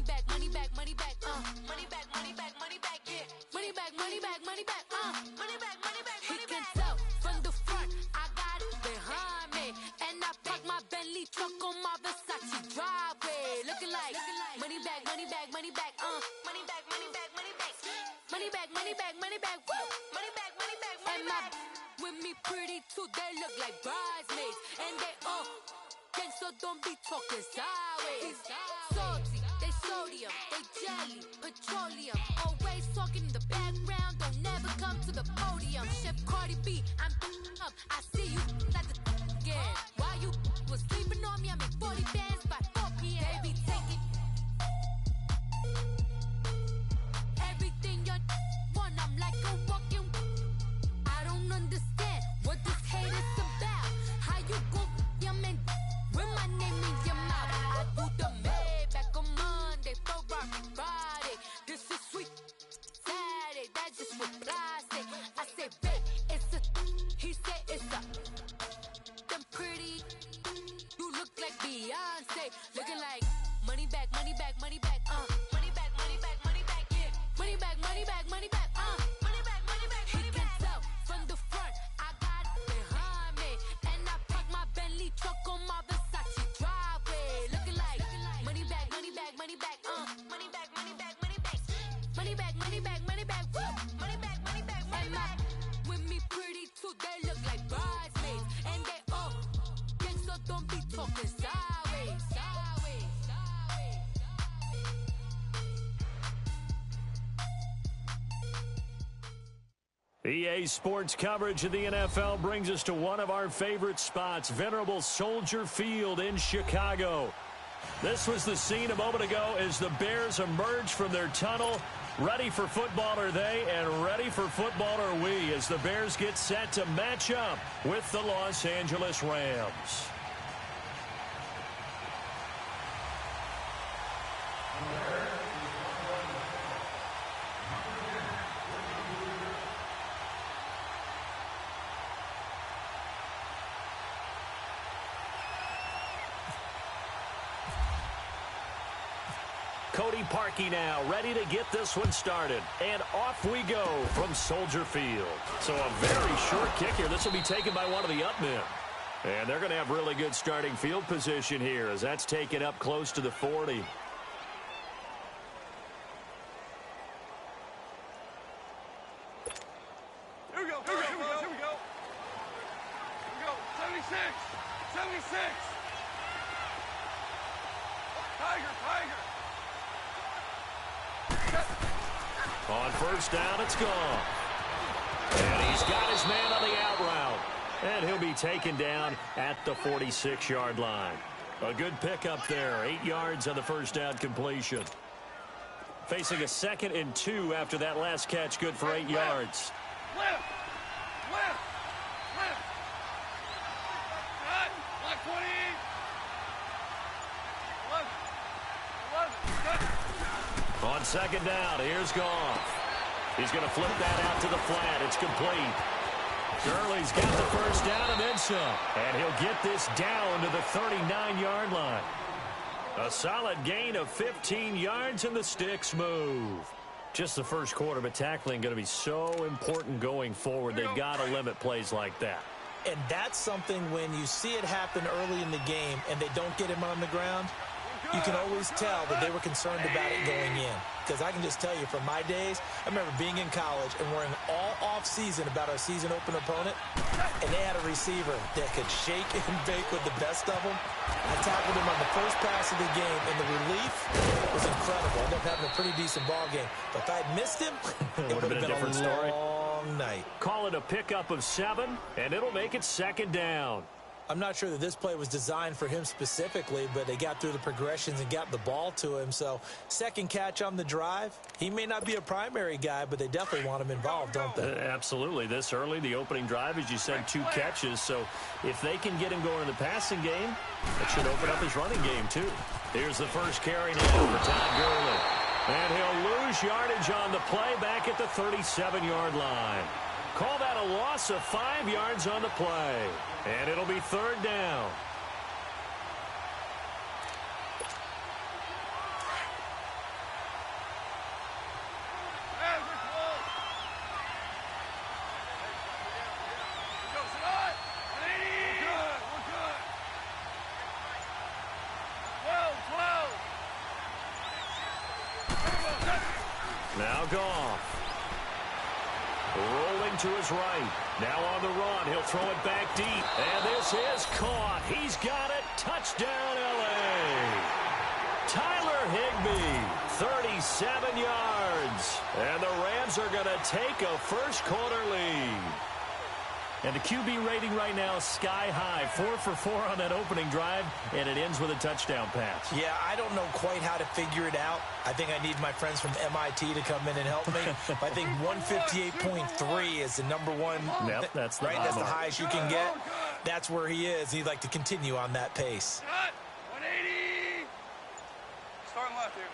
money back, money back, money back, money back, money back, money back, yeah. Money back, money back, money back, money back, money back, money back. He can tell from the front, I got it behind me, and I park my Bentley truck on my Versace driveway, looking like money back, money back, money back, money back, money back, money back, money back, money back, money back, woo, money back, money back, money back. With me pretty too, they look like bridesmaids, and they all gang, so don't be talking sideways. Salty, they sodium, they jelly, petroleum, always talking in the background, don't never come to the podium. Chef Cardi B, I'm up, I see you at the again. While you was sleeping on me, I make 40 bands by 4 p.m. They be taking everything you want, I'm like a walking. I don't understand what this hate is about. How you go your man with my name in your mouth? I do the Maybach on Monday, Ferrari Friday. This is sweet Saturday, that's just what I say. I say, babe, it's a, he say it's a. Them pretty, you look like Beyonce, looking like money back, money back, money back, money back, money back, money back, yeah. Money back, money back, money back, money back, money back, money back. He can tell from the front, I got it behind me, and I park my Bentley truck on my Versace driveway, looking like money back, money back, money back, money back, money back, money back, money back, money back, money back, woo, money back, money back, money back. With me pretty too, they look like bridesmaids, and they all gang, so don't be talking sideways, sideways, sideways. EA Sports coverage of the NFL brings us to one of our favorite spots, venerable Soldier Field in Chicago. This was the scene a moment ago as the Bears emerged from their tunnel. Ready for football are they, and ready for football are we, as the Bears get set to match up with the Los Angeles Rams. Cody Parkey now, ready to get this one started. And off we go from Soldier Field. So a very short kick here. This will be taken by one of the up men. And they're going to have really good starting field position here as that's taken up close to the 40. Here we go. 76. 76. Tiger. On first down, it's gone. And he's got his man on the out route. And he'll be taken down at the 46-yard line. A good pickup there. 8 yards on the first down completion. Facing a 2nd and 2 after that last catch. Good for 8 yards. Left. Black 20. 11. On 2nd down, here's Goff. He's going to flip that out to the flat. It's complete. Gurley's got the first down and then some. And he'll get this down to the 39-yard line. A solid gain of 15 yards and the sticks move. Just the first quarter, but tackling going to be so important going forward. They've got to limit plays like that. And that's something when you see it happen early in the game and they don't get him on the ground, you can always tell that they were concerned about it going in. Because I can just tell you, from my days, I remember being in college and worrying all off-season about our season open opponent, and they had a receiver that could shake and bake with the best of them. I tackled him on the first pass of the game, and the relief was incredible. I ended up having a pretty decent ball game. But if I had missed him, it would have been a different story. Long night. Call it a pickup of 7, and it'll make it 2nd down. I'm not sure that this play was designed for him specifically, but they got through the progressions and got the ball to him. So, second catch on the drive. He may not be a primary guy, but they definitely want him involved, don't they? Absolutely. This early, the opening drive, as you said, 2 catches. So, if they can get him going in the passing game, that should open up his running game, too. Here's the first carry now for Todd Gurley. And he'll lose yardage on the play back at the 37-yard line. Call that a loss of 5 yards on the play. And it'll be 3rd down. Now Goff. Rolling to his right. Now on the run. He'll throw it back deep. And this is caught. He's got it. Touchdown, L.A. Tyler Higbee, 37 yards. And the Rams are going to take a first-quarter lead. And the QB rating right now is sky high. 4 for 4 on that opening drive, and it ends with a touchdown pass. Yeah, I don't know quite how to figure it out. I think I need my friends from MIT to come in and help me. I think 158.3 is the number one. Yep, that's the right. That's the highest you can get. That's where he is. He'd like to continue on that pace. 180. Starting left here.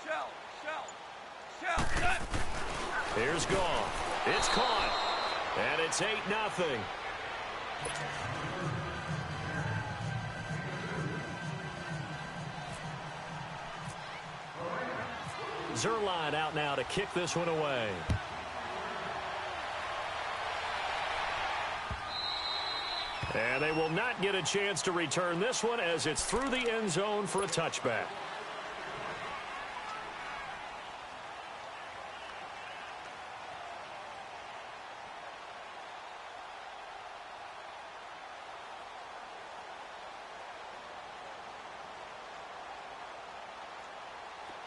Shell. Here's Goff. It's caught. And it's 8-0. Zerline out now to kick this one away. And they will not get a chance to return this one as it's through the end zone for a touchback.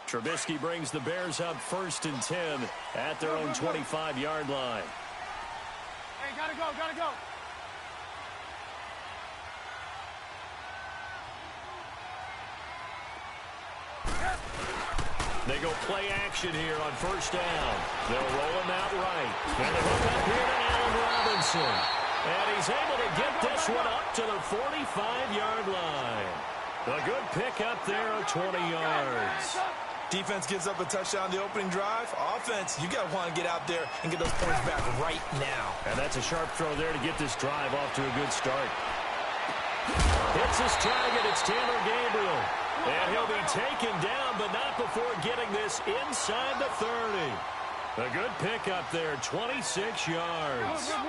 Trubisky brings the Bears up 1st and 10 at their own 25-yard line. Hey, gotta go. They go play action here on 1st down. They'll roll him out right. And they hook up here to Allen Robinson. And he's able to get this one up to the 45-yard line. A good pick up there of 20 yards. Defense gives up a touchdown the opening drive. Offense, you got to want to get out there and get those points back right now. And that's a sharp throw there to get this drive off to a good start. Hits his target. It's Taylor Gabriel. And he'll be taken down, but not before getting this inside the 30. A good pick up there, 26 yards. Go.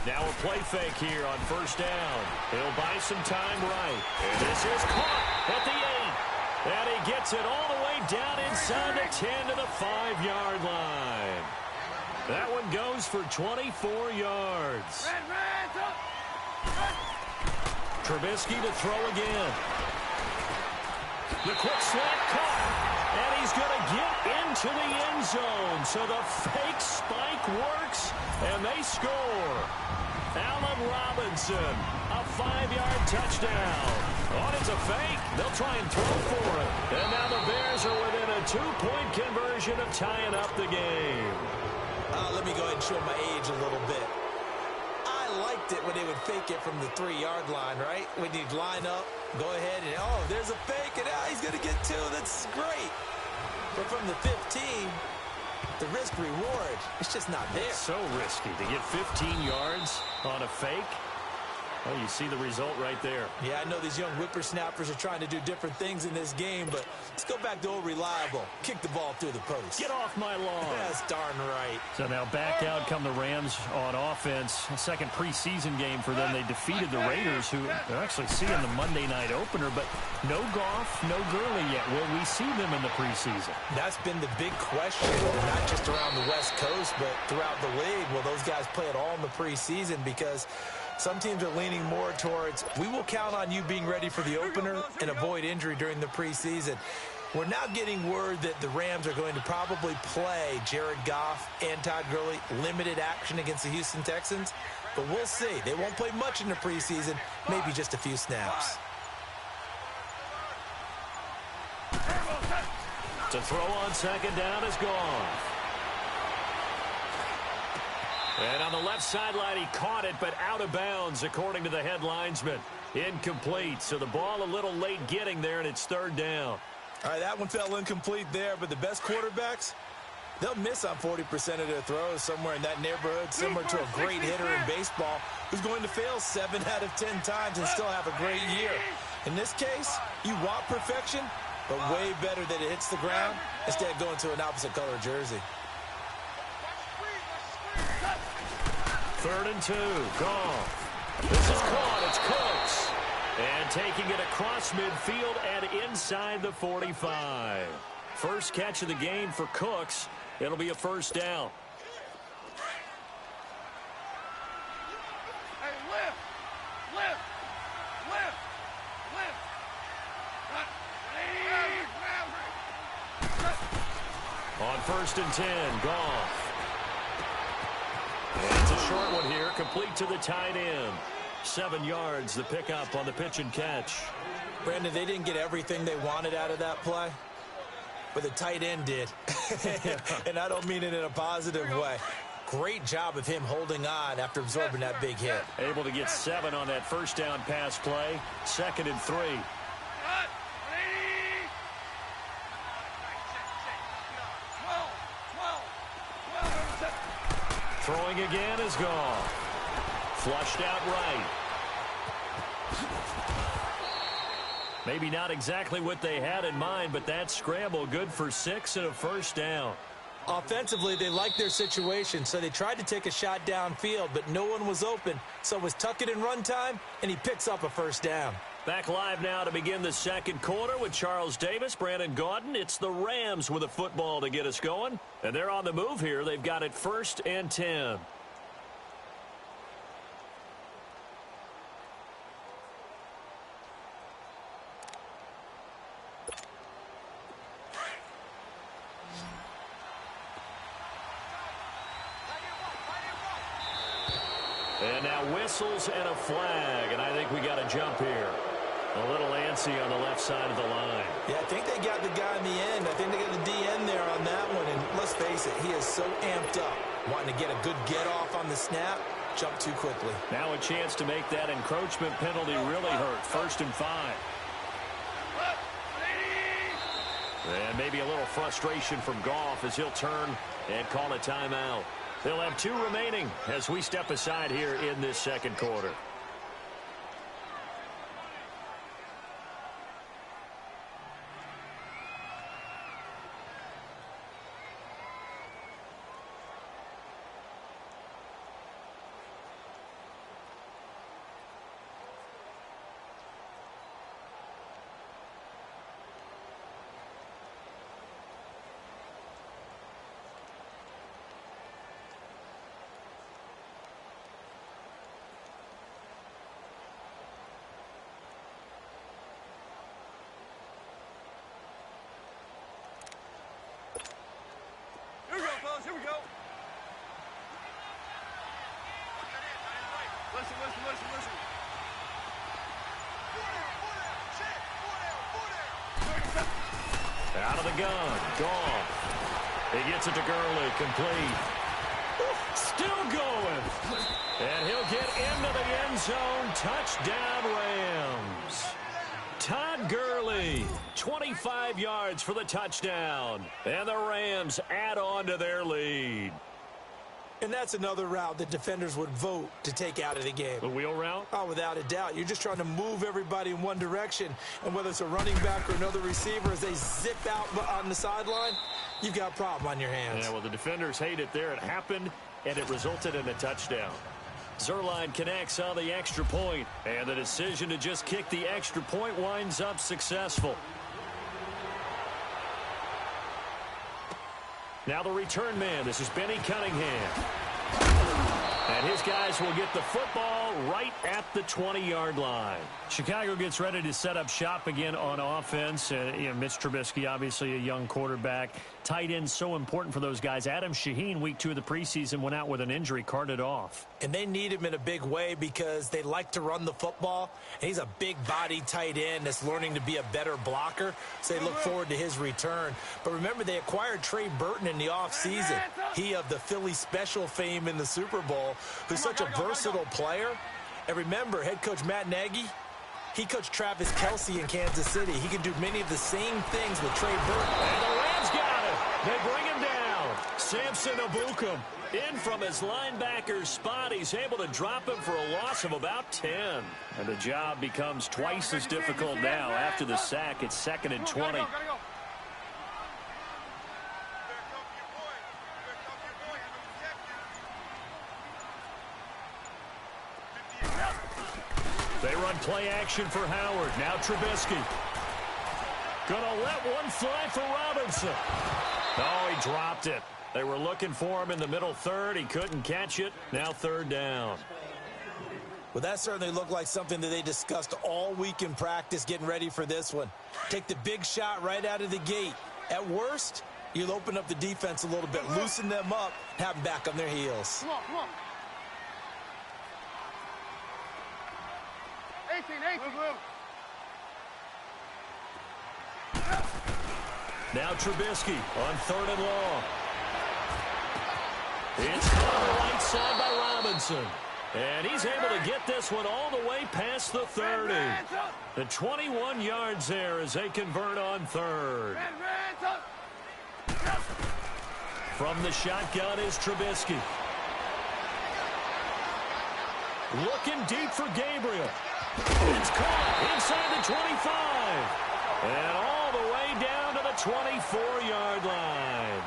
Now a play fake here on 1st down. He'll buy some time right. And this is caught at the 8. And he gets it all the way down inside the 10 to the 5-yard line. That one goes for 24 yards. Trubisky to throw again. The quick slant caught. And he's going to get into the end zone. So the fake spike works, and they score. Allen Robinson, a 5-yard touchdown. Oh, it's a fake. They'll try and throw for it. And now the Bears are within a 2-point conversion of tying up the game. Let me go ahead and show my age a little bit. I liked it when they would fake it from the 3-yard line, right? When you'd line up, go ahead and, oh, there's a fake, and he's going to get 2. That's great. But from the 15, the risk-reward, it's just not there. It's so risky to get 15 yards on a fake. Well, you see the result right there. Yeah, I know these young whippersnappers are trying to do different things in this game, but let's go back to old reliable. Kick the ball through the post. Get off my lawn. That's darn right. So now back out come the Rams on offense. A second preseason game for them. They defeated the Raiders, who they're actually seeing the Monday night opener, but no Goff, no Gurley yet. Will we see them in the preseason? That's been the big question, not just around the West Coast, but throughout the league. Will those guys play at all in the preseason? Because some teams are leaning more towards, we will count on you being ready for the opener and avoid injury during the preseason. We're now getting word that the Rams are going to probably play Jared Goff and Todd Gurley limited action against the Houston Texans. But we'll see. They won't play much in the preseason, maybe just a few snaps. To throw on 2nd down is gone. And on the left sideline, he caught it, but out of bounds, according to the head linesman. Incomplete, so the ball a little late getting there, and it's 3rd down. All right, that one fell incomplete there, but the best quarterbacks, they'll miss on 40% of their throws somewhere in that neighborhood, similar to a great hitter in baseball who's going to fail 7 out of 10 times and still have a great year. In this case, you want perfection, but way better that it hits the ground instead of going to an opposite color jersey. 3rd and 2, Goff. This is caught. It's Cooks. And taking it across midfield and inside the 45. First catch of the game for Cooks. It'll be a first down. Hey, lift! Lift! Lift! Lift! On 1st and 10, Goff. And it's a short one here, complete to the tight end. 7 yards, the pickup on the pitch and catch. Brandon, they didn't get everything they wanted out of that play, but the tight end did. And I don't mean it in a positive way. Great job of him holding on after absorbing that big hit. Able to get 7 on that first down pass play. 2nd and 3. Throwing again is gone. Flushed out right. Maybe not exactly what they had in mind, but that scramble good for 6 and a first down. Offensively, they liked their situation, so they tried to take a shot downfield, but no one was open. So it was tuck it in run time, and he picks up a first down. Back live now to begin the second quarter with Charles Davis, Brandon Gaudin. It's the Rams with a football to get us going. And they're on the move here. They've got it 1st and 10. And now whistles and a flag, and I think we got a jump here. A little antsy on the left side of the line. Yeah, I think they got the guy in the end. I think they got the DN there on that one. And let's face it, he is so amped up, wanting to get a good get-off on the snap, jump too quickly. Now a chance to make that encroachment penalty really hurt. 1st and 5. And maybe a little frustration from Goff as he'll turn and call a timeout. They'll have 2 remaining as we step aside here in this second quarter. Here we go. Listen. Out of the gun. Gone. He gets it to Gurley. Complete. Still going. And he'll get into the end zone. Touchdown, Rams. Todd Gurley, 25 yards for the touchdown. And the Rams add on to their lead. And that's another route that defenders would vote to take out of the game. The wheel route? Oh, without a doubt. You're just trying to move everybody in one direction. And whether it's a running back or another receiver, as they zip out on the sideline, you've got a problem on your hands. Yeah, well, the defenders hate it there. It happened, and it resulted in a touchdown. Zerline connects on the extra point, and the decision to just kick the extra point winds up successful. Now the return man. This is Benny Cunningham. And his guys will get the football right at the 20-yard line. Chicago gets ready to set up shop again on offense. Mitch Trubisky, obviously a young quarterback. Tight end so important for those guys. Adam Shaheen, week 2 of the preseason, went out with an injury, carted off. And they need him in a big way because they like to run the football. And he's a big-bodied tight end that's learning to be a better blocker. So they look forward to his return. But remember, they acquired Trey Burton in the offseason. He of the Philly special fame in the Super Bowl, who's such a versatile player. And remember, head coach Matt Nagy, he coached Travis Kelce in Kansas City. He can do many of the same things with Trey Burton. And the Rams got it. They bring him down. Samson Ebukam in from his linebacker spot. He's able to drop him for a loss of about 10. And the job becomes twice as difficult now. After the sack, it's 2nd and 20. They run play action for Howard. Now Trubisky. Gonna let one fly for Robinson. Oh, he dropped it. They were looking for him in the middle third. He couldn't catch it. Now third down. Well, that certainly looked like something that they discussed all week in practice getting ready for this one. Take the big shot right out of the gate. At worst, you'll open up the defense a little bit, loosen them up, have them back on their heels. Come on, come on. 18. Now Trubisky on third and long. It's on the right side by Robinson. And he's able to get this one all the way past the 30. The 21 yards there as they convert on third. From the shotgun is Trubisky. Looking deep for Gabriel. It's caught inside the 25. And all the way down to the 24-yard line.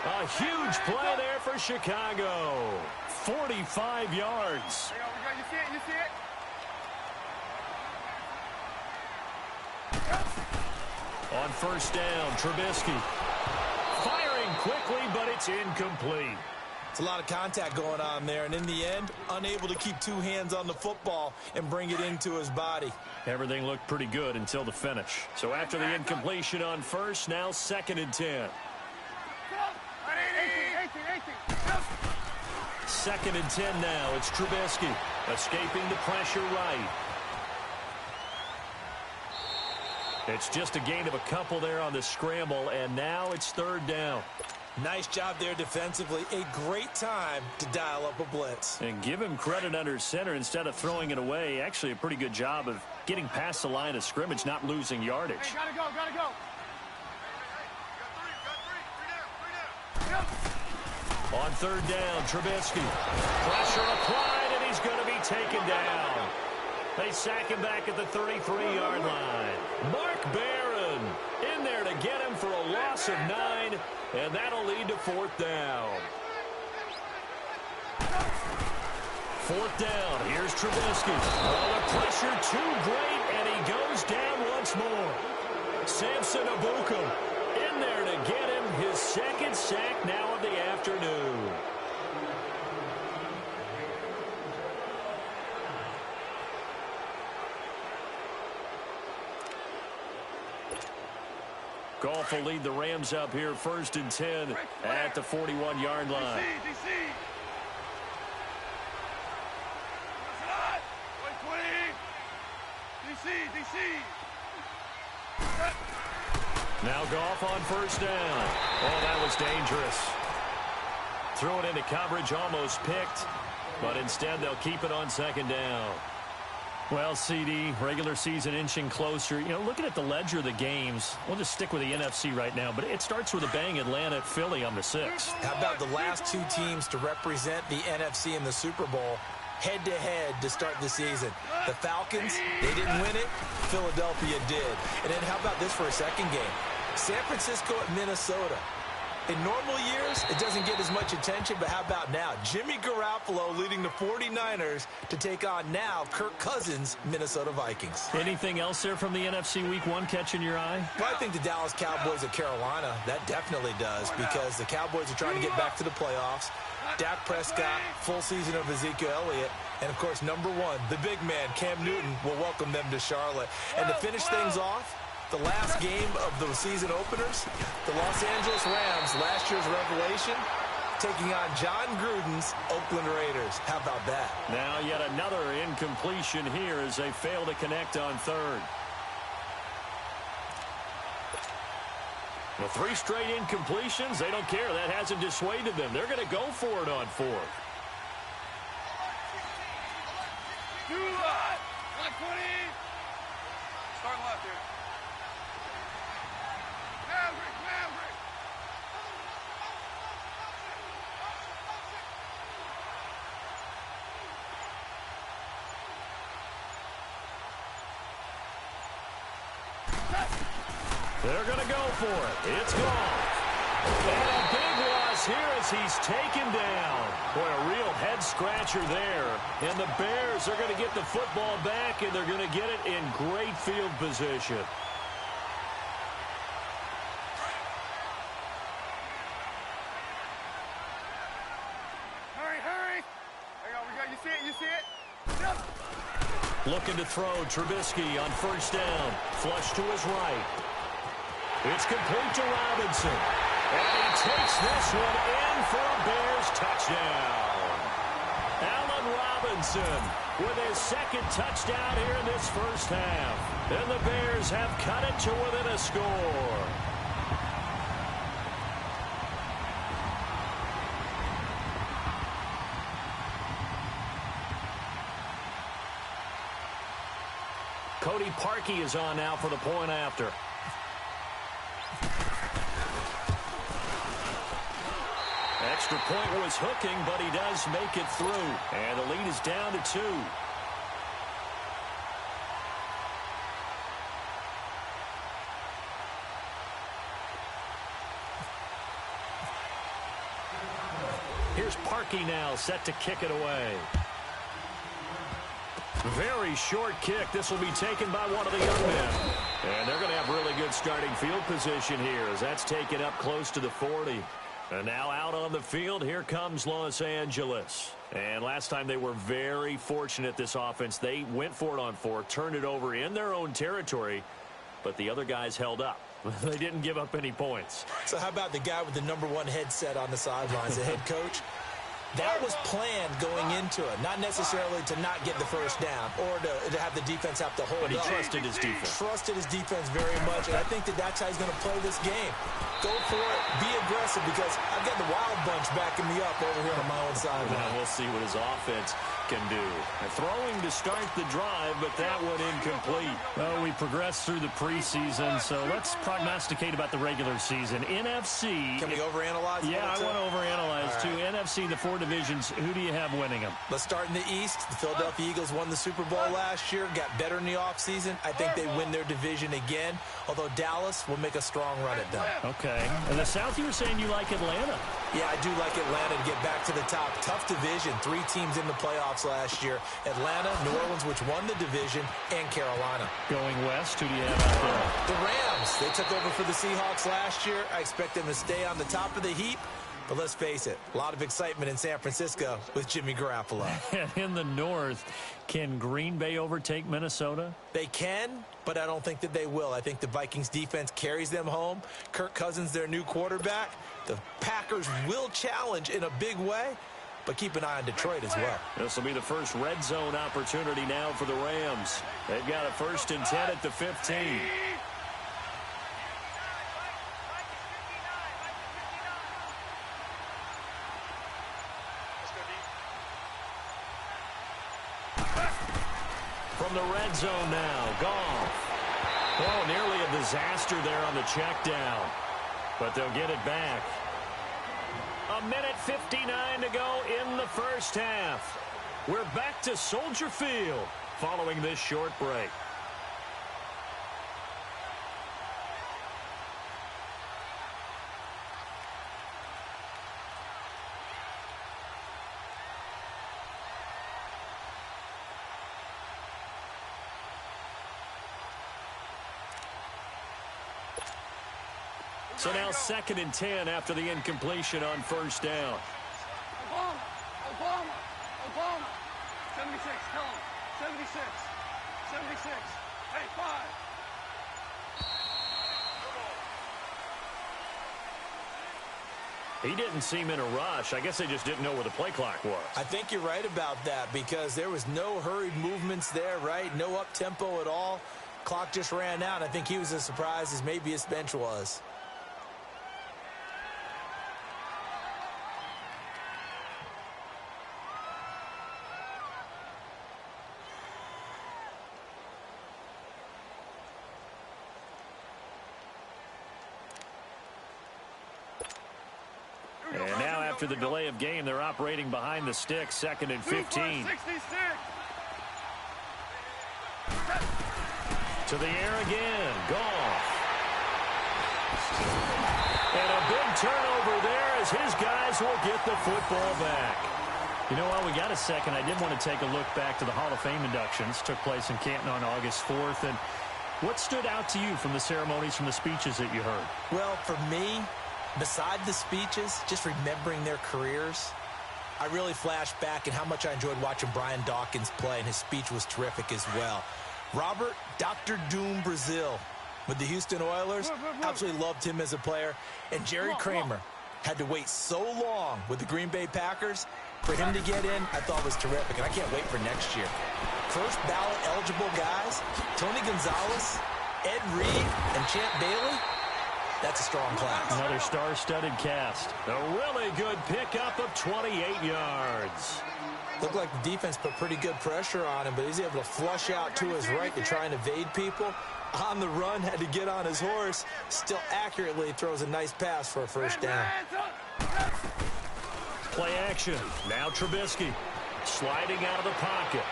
A huge play there for Chicago. 45 yards. You see it? On first down, Trubisky. Firing quickly, but it's incomplete. It's a lot of contact going on there, and in the end, unable to keep two hands on the football and bring it into his body. Everything looked pretty good until the finish. So after the incompletion on first, now 2nd and 10. 2nd and 10 now. It's Trubisky escaping the pressure right. It's just a gain of a couple there on the scramble, and now it's third down. Nice job there defensively. A great time to dial up a blitz. And give him credit under center instead of throwing it away. Actually a pretty good job of getting past the line of scrimmage, not losing yardage. Hey, gotta go. On third down, Trubisky. Pressure applied, and he's going to be taken down. They sack him back at the 33-yard line. Mark Barron in there to get him for a loss of 9, and that'll lead to fourth down. Fourth down, here's Trubisky. Oh, the pressure too great, and he goes down once more. Samson Ebukam in there to get him his second sack now of the afternoon. Goff will lead the Rams up here 1st and 10 at the 41-yard line. DC. Now Goff on first down. Oh, that was dangerous. Threw it into coverage, almost picked, but instead they'll keep it on 2nd down. Well, CD, regular season inching closer. You know, looking at the ledger of the games, we'll just stick with the NFC right now, but it starts with a bang. Atlanta at Philly on the 6th. How about the last two teams to represent the NFC in the Super Bowl head-to-head to start the season? The Falcons, they didn't win it. Philadelphia did. And then how about this for a second game? San Francisco at Minnesota. In normal years, it doesn't get as much attention, but how about now? Jimmy Garoppolo leading the 49ers to take on now Kirk Cousins' Minnesota Vikings. Anything else there from the NFC Week 1 catching your eye? Well, I think the Dallas Cowboys at Carolina, that definitely does, because the Cowboys are trying to get back to the playoffs. Dak Prescott, full season of Ezekiel Elliott, and, of course, number 1, the big man, Cam Newton, will welcome them to Charlotte. And to finish things off, the last game of the season openers, the Los Angeles Rams, last year's revelation, taking on John Gruden's Oakland Raiders. How about that? Now yet another incompletion here as they fail to connect on third. Well, 3 straight incompletions, they don't care. That hasn't dissuaded them. They're going to go for it on 4th. Start left here. They're going to go for it. It's gone. And a big loss here as as he's taken down. Boy, a real head-scratcher there. And the Bears are going to get the football back, and they're going to get it in great field position. Hurry, hurry. There you go, we got, you see it, you see it? Yep. Looking to throw Trubisky on first down. Flush to his right. It's complete to Robinson. And he takes this one in for a Bears touchdown. Allen Robinson with his second touchdown here in this first half. And the Bears have cut it to within a score. Cody Parkey is on now for the point after. Extra point was hooking, but he does make it through. And the lead is down to 2. Here's Parkey now, set to kick it away. Very short kick. This will be taken by one of the young men. And they're going to have really good starting field position here as that's taken up close to the 40. And now out on the field, here comes Los Angeles. And last time they were very fortunate, this offense. They went for it on 4, turned it over in their own territory, but the other guys held up. They didn't give up any points. So how about the guy with the #1 headset on the sidelines, the head coach? That was planned going into it, not necessarily to not get the first down or to have the defense have to hold up. But he trusted his defense. Trusted his defense very much, and I think that's how he's going to play this game. Go for it, be aggressive, because I've got the wild bunch backing me up over here on my own sideline. Now we'll see what his offense can do. Throwing to start the drive, but that one incomplete. Well, we progressed through the preseason, so let's prognosticate about the regular season. NFC. Can we overanalyze? Yeah, I want to overanalyze, too. NFC, the 4 divisions, who do you have winning them? Let's start in the East. The Philadelphia Eagles won the Super Bowl last year, got better in the offseason. I think they win their division again, although Dallas will make a strong run at them. Okay. In the South, you were saying you like Atlanta. Yeah, I do like Atlanta to get back to the top. Tough division. 3 teams in the playoffs last year. Atlanta, New Orleans, which won the division, and Carolina. Going west, who do you have out there? The Rams. They took over for the Seahawks last year. I expect them to stay on the top of the heap. But let's face it, a lot of excitement in San Francisco with Jimmy Garoppolo. In the North, can Green Bay overtake Minnesota? They can, but I don't think that they will. I think the Vikings defense carries them home. Kirk Cousins, their new quarterback. The Packers will challenge in a big way, but keep an eye on Detroit as well. This will be the first red zone opportunity now for the Rams. They've got a 1st and 10 at the 15. From the red zone now, Goff. Oh, nearly a disaster there on the check down. But they'll get it back. 1:59 to go in the first half. We're back to Soldier Field following this short break. So now 2nd and 10 after the incompletion on first down. Obama. 76, tell him. 76. 76. Hey, 5. He didn't seem in a rush. I guess they just didn't know where the play clock was. I think you're right about that because there was no hurried movements there, right? No up-tempo at all. Clock just ran out. I think he was as surprised as maybe his bench was. And now after the delay of game, they're operating behind the stick, 2nd and 15. 66. To the air again. Goff. And a big turnover there as his guys will get the football back. You know, while we got a second, I did want to take a look back to the Hall of Fame inductions. Took place in Canton on August 4th. And what stood out to you from the ceremonies, from the speeches that you heard? Well, for me, beside the speeches, just remembering their careers, I really flashed back at how much I enjoyed watching Brian Dawkins play, and his speech was terrific as well. Robert Dr. Doom Brazil with the Houston Oilers, absolutely loved him as a player. And Jerry Kramer had to wait so long with the Green Bay Packers. For him to get in, I thought was terrific, and I can't wait for next year. First ballot eligible guys, Tony Gonzalez, Ed Reed, and Champ Bailey. That's a strong class. Another star-studded cast. A really good pickup of 28 yards. Looked like the defense put pretty good pressure on him, but he's able to flush out to his right to try and evade people. On the run, had to get on his horse. Still accurately throws a nice pass for a first down. Play action. Now Trubisky sliding out of the pocket.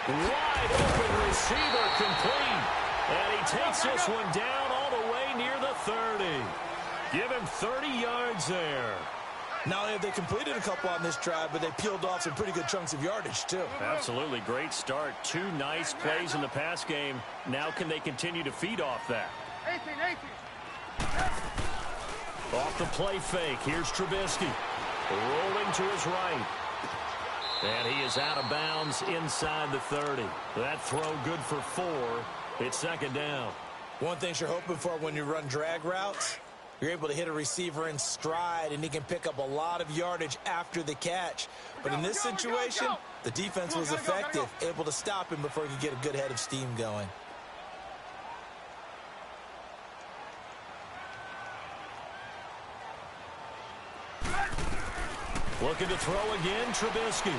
Wide open receiver complete. And he takes this one down all the way near the 30. Give him 30 yards there. Not only have they completed a couple on this drive, but they peeled off some pretty good chunks of yardage, too. Absolutely. Great start. 2 nice plays in the pass game. Now can they continue to feed off that? 18. Off the play fake. Here's Trubisky. Rolling to his right. And he is out of bounds inside the 30. That throw good for 4. It's second down. One thing you're hoping for when you run drag routes, you're able to hit a receiver in stride, and he can pick up a lot of yardage after the catch. But in this situation, the defense was effective, able to stop him before he could get a good head of steam going. Looking to throw again, Trubisky.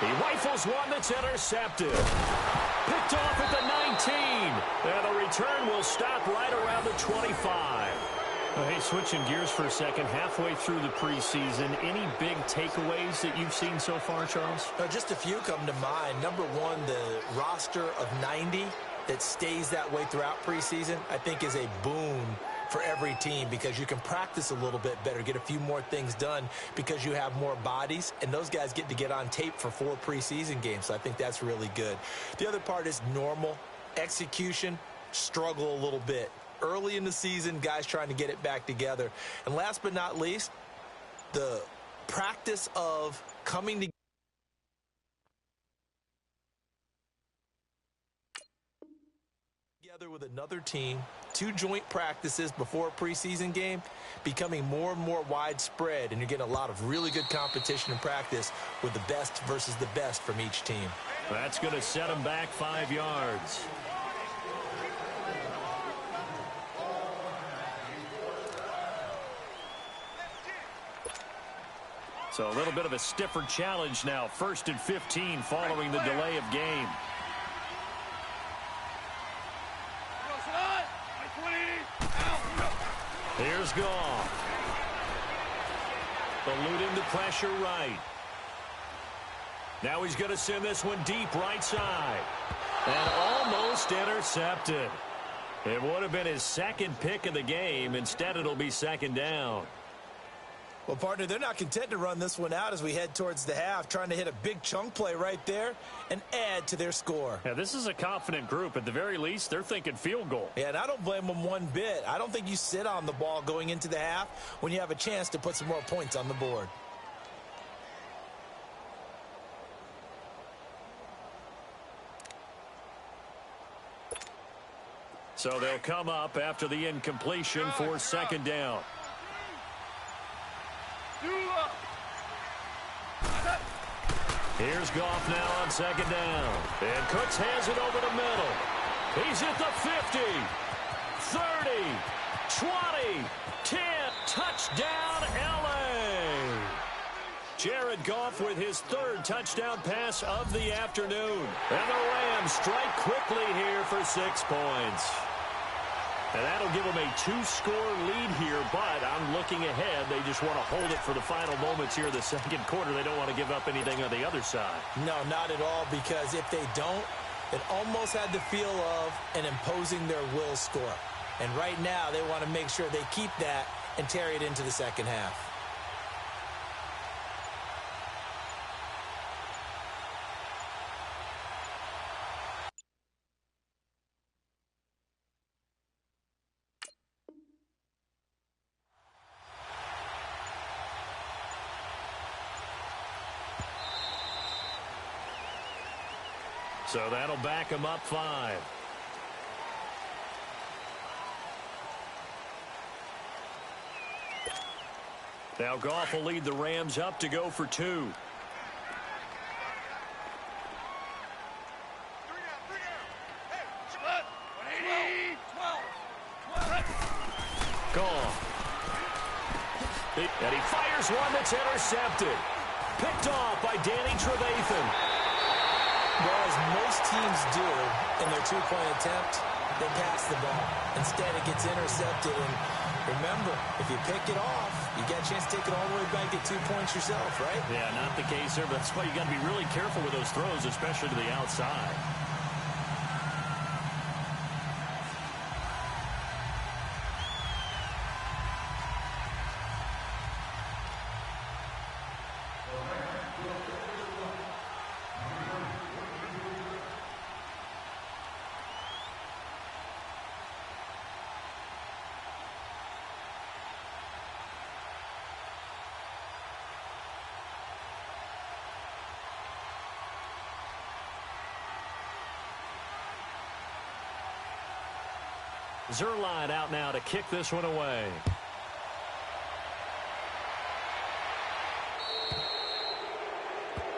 He rifles one that's intercepted. Picked off at the 19. And the return will stop right around the 25. Hey, switching gears for a second, halfway through the preseason, any big takeaways that you've seen so far, Charles? Just a few come to mind. Number one, the roster of 90 that stays that way throughout preseason, I think is a boon for every team, because you can practice a little bit better, get a few more things done because you have more bodies, and those guys get to get on tape for 4 preseason games. So I think that's really good. The other part is normal execution, struggle a little bit. Early in the season, guys trying to get it back together. And last but not least, the practice of coming together with another team, 2 joint practices before a preseason game, becoming more and more widespread, and you're getting a lot of really good competition in practice with the best versus the best from each team. That's going to set them back 5 yards. So a little bit of a stiffer challenge now. 1st and 15 following the delay of game. Here's Goff. Eluding the pressure right. Now he's going to send this one deep right side. And almost intercepted. It would have been his 2nd pick of the game. Instead, it'll be 2nd down. Well, partner, they're not content to run this one out as we head towards the half, trying to hit a big chunk play right there and add to their score. Yeah, this is a confident group. At the very least, they're thinking field goal. Yeah, and I don't blame them one bit. I don't think you sit on the ball going into the half when you have a chance to put some more points on the board. So they'll come up after the incompletion for 2nd down. Here's Goff now on 2nd down. And Cooks has it over the middle. He's at the 50, 30, 20, 10. Touchdown, L.A. Jared Goff with his 3rd touchdown pass of the afternoon. And the Rams strike quickly here for 6 points. And that'll give them a 2-score lead here, but I'm looking ahead. They just want to hold it for the final moments here of the 2nd quarter. They don't want to give up anything on the other side. No, not at all, because if they don't, it almost had the feel of an imposing their will score. And right now, they want to make sure they keep that and carry it into the second half. So that'll back him up 5. Now Goff will lead the Rams up to go for 2. Goff. And he fires one that's intercepted. Picked off by Danny Trevathan. Well, as most teams do in their two-point attempt, they pass the ball. Instead, it gets intercepted. And remember, if you pick it off, you get a chance to take it all the way back, get 2 points yourself, right? Yeah, not the case there, but that's why you got to be really careful with those throws, especially to the outside. Zerline out now to kick this one away.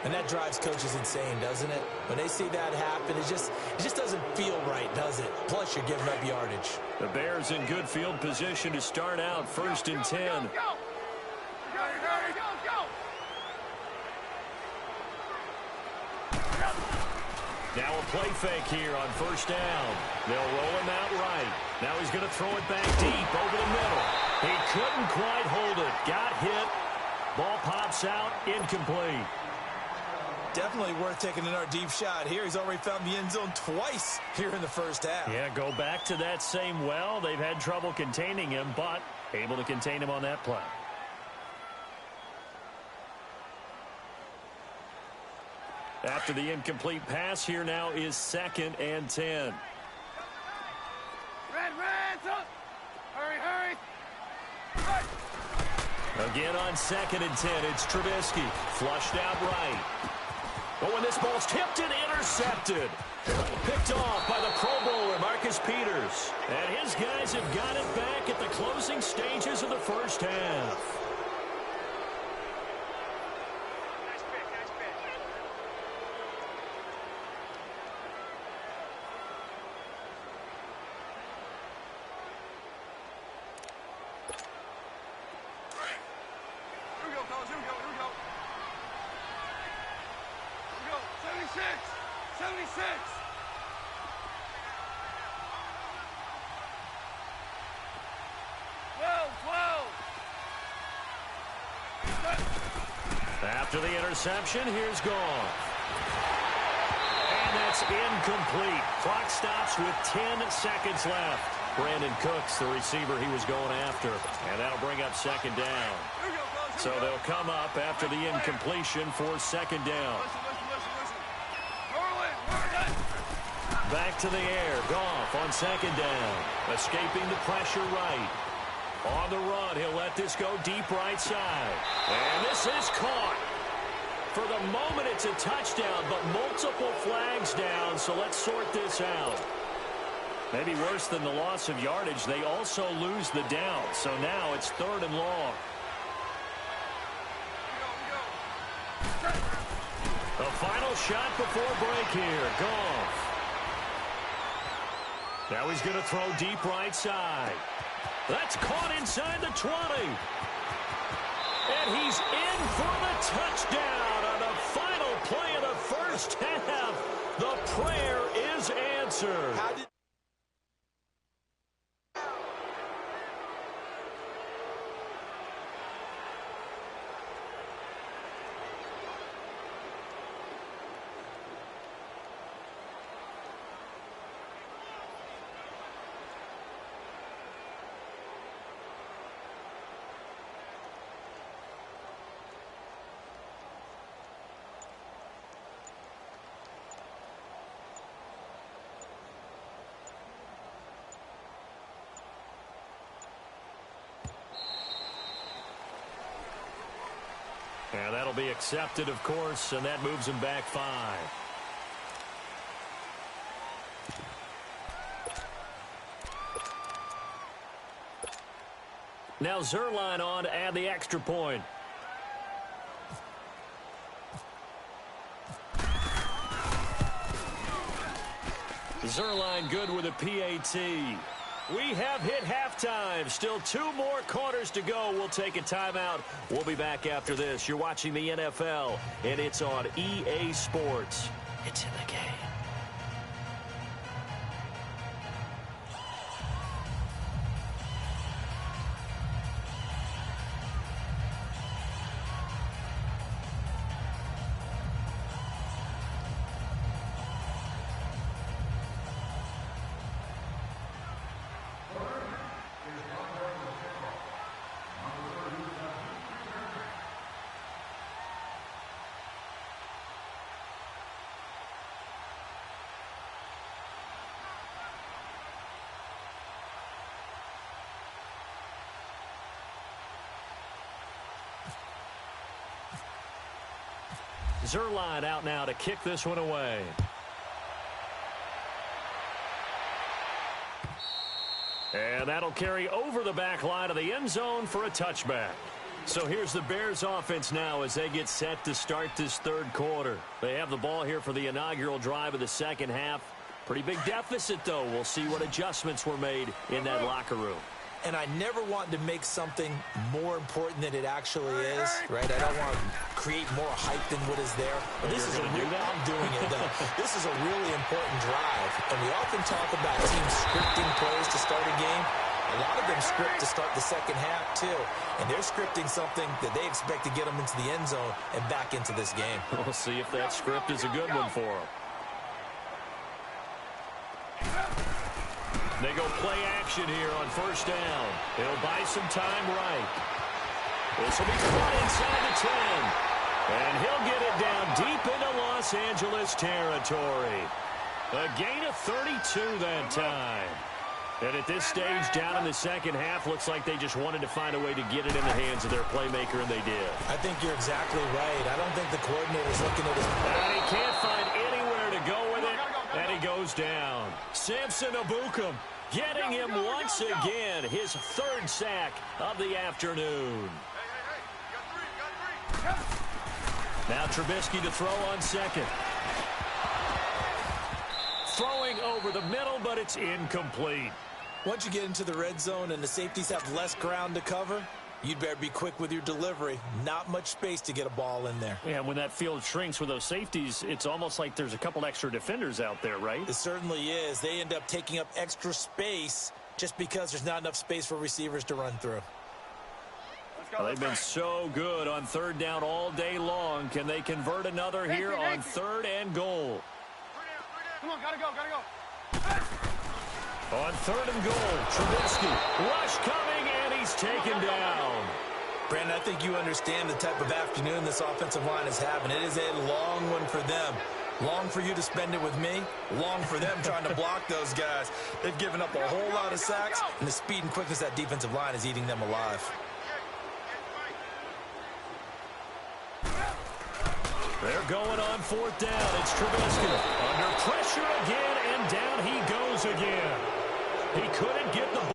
And that drives coaches insane, doesn't it? When they see that happen, it just doesn't feel right, does it? Plus, you're giving up yardage. The Bears in good field position to start out 1st and 10. Now a play fake here on 1st down. They'll roll him out right. Now he's going to throw it back deep over the middle. He couldn't quite hold it. Got hit. Ball pops out. Incomplete. Definitely worth taking another deep shot here. He's already found the end zone twice here in the first half. Yeah, go back to that same well. They've had trouble containing him, but able to contain him on that play. After the incomplete pass, here now is 2nd and 10. Red, up! Hurry! Again on 2nd and 10, it's Trubisky. Flushed out right. But when this ball's tipped and intercepted. Picked off by the Pro Bowler, Marcus Peters. And his guys have got it back at the closing stages of the first half. After the interception, here's Goff. And that's incomplete. Clock stops with 10 seconds left. Brandon Cooks, the receiver he was going after. And that'll bring up 2nd down. So they'll come up after the incompletion for 2nd down. Back to the air. Goff on 2nd down. Escaping the pressure right. On the run, he'll let this go deep right side. And this is caught. For the moment, it's a touchdown, but multiple flags down, so let's sort this out. Maybe worse than the loss of yardage, they also lose the down, so now it's 3rd and long. The final shot before break here, Goff. Now he's going to throw deep right side. That's caught inside the 20. And he's in for the touchdown on the final play of the first half. The prayer is answered. And that'll be accepted, of course, and that moves him back 5. Now Zerline on to add the extra point. Zerline good with a PAT. We have hit halftime. Still 2 more quarters to go. We'll take a timeout. We'll be back after this. You're watching the NFL, and it's on EA Sports. It's in the game. Zerline out now to kick this one away. And that'll carry over the back line of the end zone for a touchback. So here's the Bears offense now as they get set to start this third quarter. They have the ball here for the inaugural drive of the second half. Pretty big deficit, though. We'll see what adjustments were made in that locker room. And I never want to make something more important than it actually is, right? I don't want to create more hype than what is there. But this is I'm doing it, though. This is a really important drive. And we often talk about teams scripting plays to start a game. A lot of them script to start the second half, too. And they're scripting something that they expect to get them into the end zone and back into this game. We'll see if that script is a good one for them. They go play action here on first down. He'll buy some time right. This will be caught inside the 10. And he'll get it down deep into Los Angeles territory. A gain of 32 that time. And at this stage, down in the second half, looks like they just wanted to find a way to get it in the hands of their playmaker, and they did. I think you're exactly right. I don't think the coordinator's looking at his... And he can't find anywhere to go with it, and he goes down. Samson Abukum getting him once again, his 3rd sack of the afternoon. Now Trubisky to throw on second. Throwing over the middle, but it's incomplete. Once you get into the red zone and the safeties have less ground to cover, you'd better be quick with your delivery. Not much space to get a ball in there. Yeah, when that field shrinks with those safeties, it's almost like there's a couple extra defenders out there, right? It certainly is. They end up taking up extra space just because there's not enough space for receivers to run through. Well, they've been so good on third down all day long. Can they convert another here on 3rd and goal? Come on, gotta go. On 3rd and goal, Trubisky. Rush coming, and he's taken down. Brandon, I think you understand the type of afternoon this offensive line is having. It is a long one for them. Long for you to spend it with me. Long for them trying to block those guys. They've given up a whole lot of sacks, and the speed and quickness of that defensive line is eating them alive. They're going on 4th down. It's Trubisky. Under pressure again, and down he goes again. He couldn't get the